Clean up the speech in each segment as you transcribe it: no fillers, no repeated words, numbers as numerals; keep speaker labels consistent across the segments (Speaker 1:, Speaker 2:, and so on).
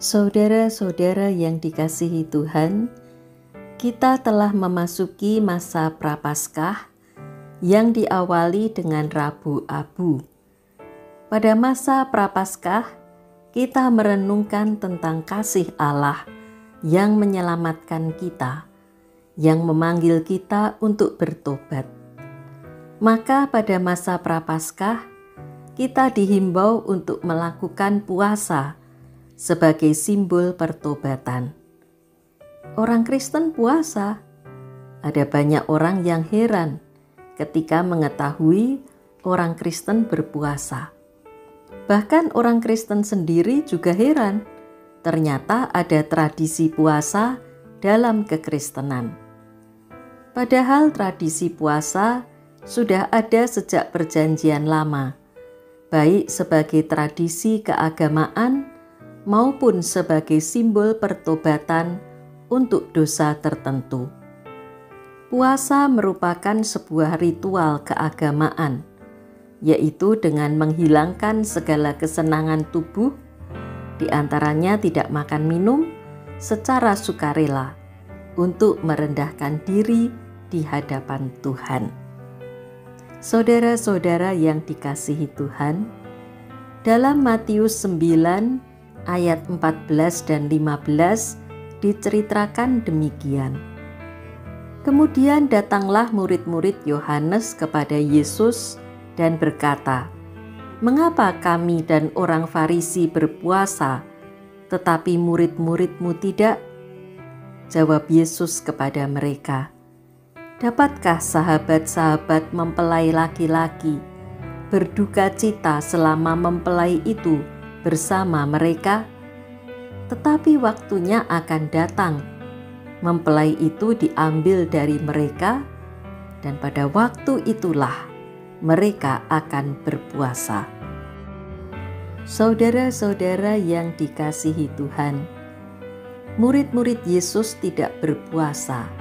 Speaker 1: Saudara-saudara yang dikasihi Tuhan, kita telah memasuki masa Prapaskah yang diawali dengan Rabu Abu. Pada masa Prapaskah, kita merenungkan tentang kasih Allah yang menyelamatkan kita, yang memanggil kita untuk bertobat. Maka pada masa Prapaskah, kita dihimbau untuk melakukan puasa sebagai simbol pertobatan. Orang Kristen puasa. Ada banyak orang yang heran ketika mengetahui orang Kristen berpuasa. Bahkan orang Kristen sendiri juga heran. Ternyata ada tradisi puasa dalam kekristenan. Padahal tradisi puasa sudah ada sejak Perjanjian Lama, baik sebagai tradisi keagamaan maupun sebagai simbol pertobatan untuk dosa tertentu. Puasa merupakan sebuah ritual keagamaan, yaitu dengan menghilangkan segala kesenangan tubuh, di antaranya tidak makan minum secara sukarela untuk merendahkan diri di hadapan Tuhan. Saudara-saudara yang dikasihi Tuhan, dalam Matius 9 ayat 14 dan 15 diceritakan demikian. Kemudian datanglah murid-murid Yohanes kepada Yesus dan berkata, "Mengapa kami dan orang Farisi berpuasa, tetapi murid-muridmu tidak?" Jawab Yesus kepada mereka, "Dapatkah sahabat-sahabat mempelai laki-laki berduka cita selama mempelai itu bersama mereka? Tetapi waktunya akan datang, mempelai itu diambil dari mereka, dan pada waktu itulah mereka akan berpuasa." Saudara-saudara yang dikasihi Tuhan, murid-murid Yesus tidak berpuasa,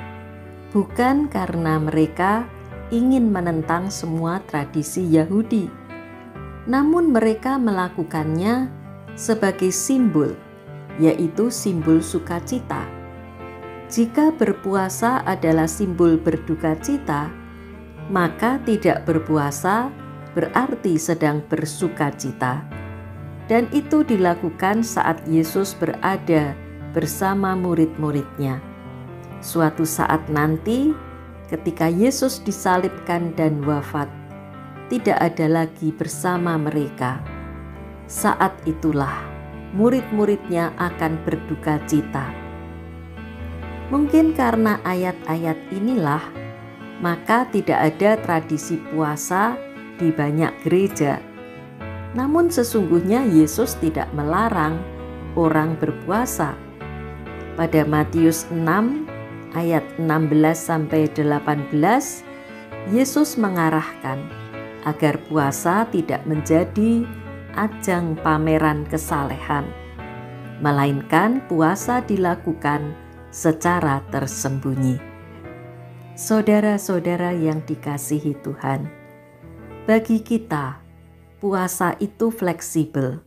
Speaker 1: bukan karena mereka ingin menentang semua tradisi Yahudi, namun mereka melakukannya sebagai simbol, yaitu simbol sukacita. Jika berpuasa adalah simbol berduka cita, maka tidak berpuasa berarti sedang bersukacita. Dan itu dilakukan saat Yesus berada bersama murid-muridnya. Suatu saat nanti, ketika Yesus disalibkan dan wafat, tidak ada lagi bersama mereka. Saat itulah murid-muridnya akan berduka cita. Mungkin karena ayat-ayat inilah, maka tidak ada tradisi puasa di banyak gereja. Namun sesungguhnya Yesus tidak melarang orang berpuasa. Pada Matius 6 ayat 16-18, Yesus mengarahkan agar puasa tidak menjadi ajang pameran kesalehan, melainkan puasa dilakukan secara tersembunyi. Saudara-saudara yang dikasihi Tuhan, bagi kita puasa itu fleksibel,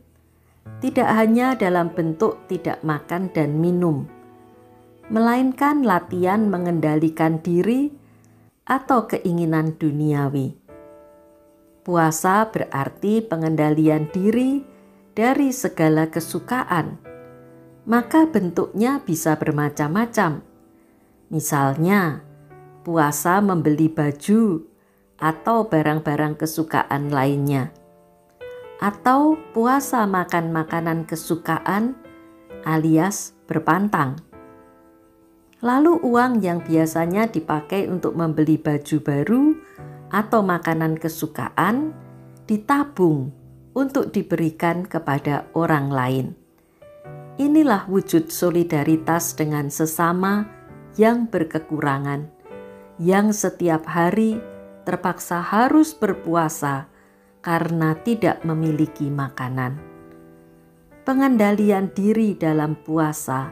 Speaker 1: tidak hanya dalam bentuk tidak makan dan minum, melainkan latihan mengendalikan diri atau keinginan duniawi. Puasa berarti pengendalian diri dari segala kesukaan, maka bentuknya bisa bermacam-macam. Misalnya, puasa membeli baju atau barang-barang kesukaan lainnya, atau puasa makan makanan kesukaan alias berpantang. Lalu uang yang biasanya dipakai untuk membeli baju baru atau makanan kesukaan ditabung untuk diberikan kepada orang lain. Inilah wujud solidaritas dengan sesama yang berkekurangan, yang setiap hari terpaksa harus berpuasa karena tidak memiliki makanan. Pengendalian diri dalam puasa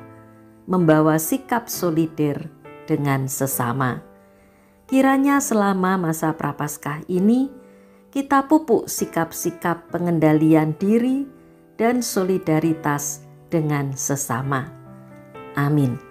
Speaker 1: membawa sikap solider dengan sesama. Kiranya selama masa Prapaskah ini kita pupuk sikap-sikap pengendalian diri dan solidaritas dengan sesama. Amin.